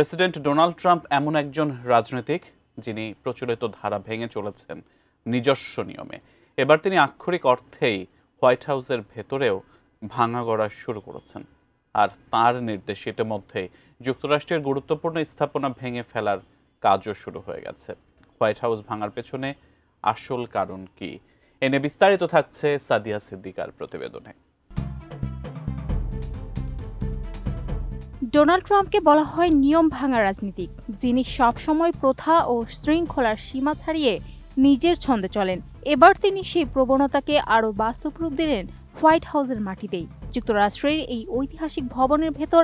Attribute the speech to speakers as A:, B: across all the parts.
A: President Donald Trump এমন একজন রাজনীতিক যিনি প্রচলিত ধারা ভেঙে চলেছেন নিজস্ব নিয়মে। এবার তিনি আক্ষরিক অর্থেই হোয়াইট হাউসের ভেতরেও ভাঙা গড়া শুরু করেছেন। আর তার নির্দেশে ইতিমধ্যেই যুক্তরাষ্ট্রের গুরুত্বপূর্ণ স্থাপনা ভেঙে ফেলার কাজও শুরু হয়ে গেছে। হোয়াইট হাউস ভাঙার পেছনে আসল কারণ কি, এ নিয়ে বিস্তারিত থাকছে সাদিয়া সিদ্দিকার প্রতিবেদনে।
B: ডোনাল্ড ট্রাম্পকে বলা হয় নিয়ম ভাঙা রাজনীতিক, যিনি সবসময় প্রথা ও শৃঙ্খলার সীমা ছাড়িয়ে নিজের ছন্দে চলেন। এবার তিনি সেই প্রবণতাকে আরও বাস্তব রূপ দিলেন হোয়াইট হাউসের মাটিতেই। যুক্তরাষ্ট্রের এই ঐতিহাসিক ভবনের ভেতর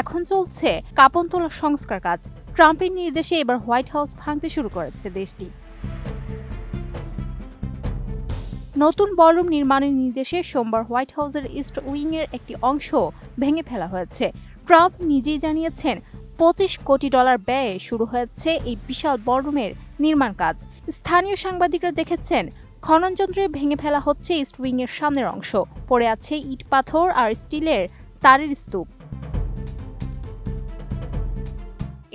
B: এখন চলছে কাঁপন তোলা সংস্কার কাজ। ট্রাম্পের নির্দেশে এবার হোয়াইট হাউস ভাঙতে শুরু করেছে দেশটি। নতুন বলরুম নির্মাণের নির্দেশে সোমবার হোয়াইট হাউসের ইস্ট উইংয়ের একটি অংশ ভেঙে ফেলা হয়েছে। ট্রাম্প নিজেই জানিয়েছেন $25 কোটি ব্যয়ে শুরু হয়েছে এই বিশাল বলরুমের নির্মাণ কাজ। স্থানীয় সাংবাদিকরা দেখেছেন খননযন্ত্রে ভেঙে ফেলা হচ্ছে ইস্ট উইংয়ের সামনের অংশ। পড়ে আছে ইট পাথর আর স্টিলের তারের স্তূপ।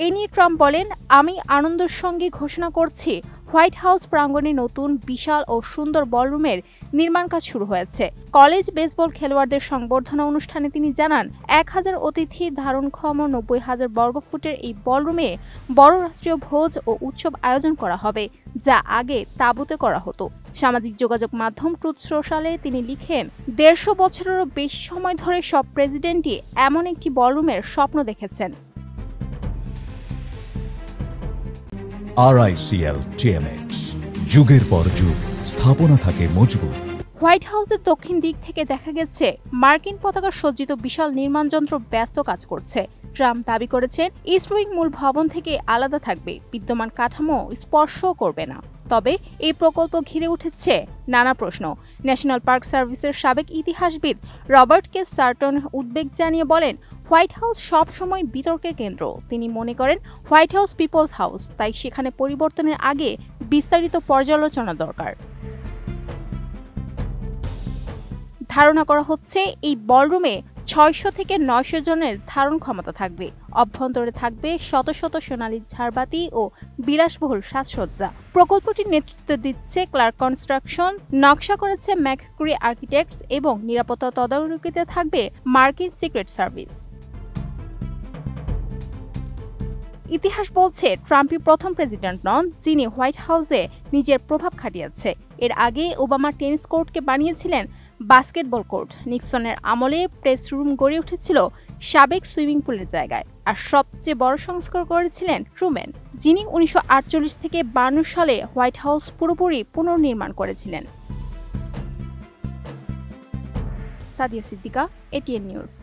B: এ নিয়ে ট্রাম্প বলেন, আমি আনন্দের সঙ্গে ঘোষণা করছি হোয়াইট হাউস প্রাঙ্গণে নতুন বিশাল ও সুন্দর বলরুমের নির্মাণ কাজ শুরু হয়েছে। কলেজ বেসবল খেলোয়াড়দের সংবর্ধনা অনুষ্ঠানে তিনি জানান, 1000 অতিথি ধারণক্ষম 90,000 বর্গফুটের এই বলরুমে বড় রাষ্ট্রীয় ভোজ ও উৎসব আয়োজন করা হবে, যা আগে তাঁবুতে করা হতো। সামাজিক যোগাযোগ মাধ্যম ট্রুথ সোশ্যালে তিনি লিখেন, 150 বছরেরও বেশি সময় ধরে সব প্রেসিডেন্টই এমন একটি বলরুমের স্বপ্ন দেখেছেন।
C: RICL TMX, যুগের পর যুগ স্থাপনা থাকে মজবুত।
B: হোয়াইট হাউসের দক্ষিণ দিক থেকে দেখা গেছে মার্কিন পতাকা সজ্জিত বিশাল নির্মাণ যন্ত্র ব্যস্ত কাজ করছে। ট্রাম্প দাবি করেছেন ইস্ট উইং মূল ভবন থেকে আলাদা থাকবে, বিদ্যমান কাঠামো স্পর্শও করবে না। তবে এই প্রকল্প ঘিরে উঠেছে নানা প্রশ্ন। ন্যাশনাল পার্ক সার্ভিসের সাবেক ইতিহাসবিদ রবার্ট কে সার্টন উদ্বেগ জানিয়ে বলেন, হোয়াইট হাউস সবসময় বিতর্কের কেন্দ্র। তিনি মনে করেন হোয়াইট হাউস পিপলস হাউস, তাই সেখানে পরিবর্তনের আগে বিস্তারিত পর্যালোচনা দরকার। ধারণা করা হচ্ছে এই বলরুমে 600 থেকে 900 জনের ধারণ ক্ষমতা থাকবে। অভ্যন্তরে থাকবে শত শত সোনালী ঝাড়বাতি ও বিলাসবহুল সাজসজ্জা। প্রকল্পটির নেতৃত্ব দিচ্ছে ক্লার্ক কনস্ট্রাকশন, নকশা করেছে ম্যাকক্রি আর্কিটেক্টস এবং নিরাপত্তা তদারকিতে থাকবে মার্কিন সিক্রেট সার্ভিস। ইতিহাস বলছে ট্রাম্পই প্রথম প্রেসিডেন্ট নন যিনি হোয়াইট হাউসে নিজের প্রভাব খাটিয়েছে। এর আগে ওবামা টেনিস কোর্টকে বানিয়েছিলেন বাস্কেটবল কোর্ট। নিক্সনের আমলে প্রেস রুম গড়ে উঠেছিল সাবেক সুইমিং পুলের জায়গায়। আর সবচেয়ে বড় সংস্কার করেছিলেন ট্রুম্যান, যিনি 1948 থেকে 52 সালে হোয়াইট হাউস পুরোপুরি পুনর্নির্মাণ করেছিলেন। Sadia Siddika, ATN news.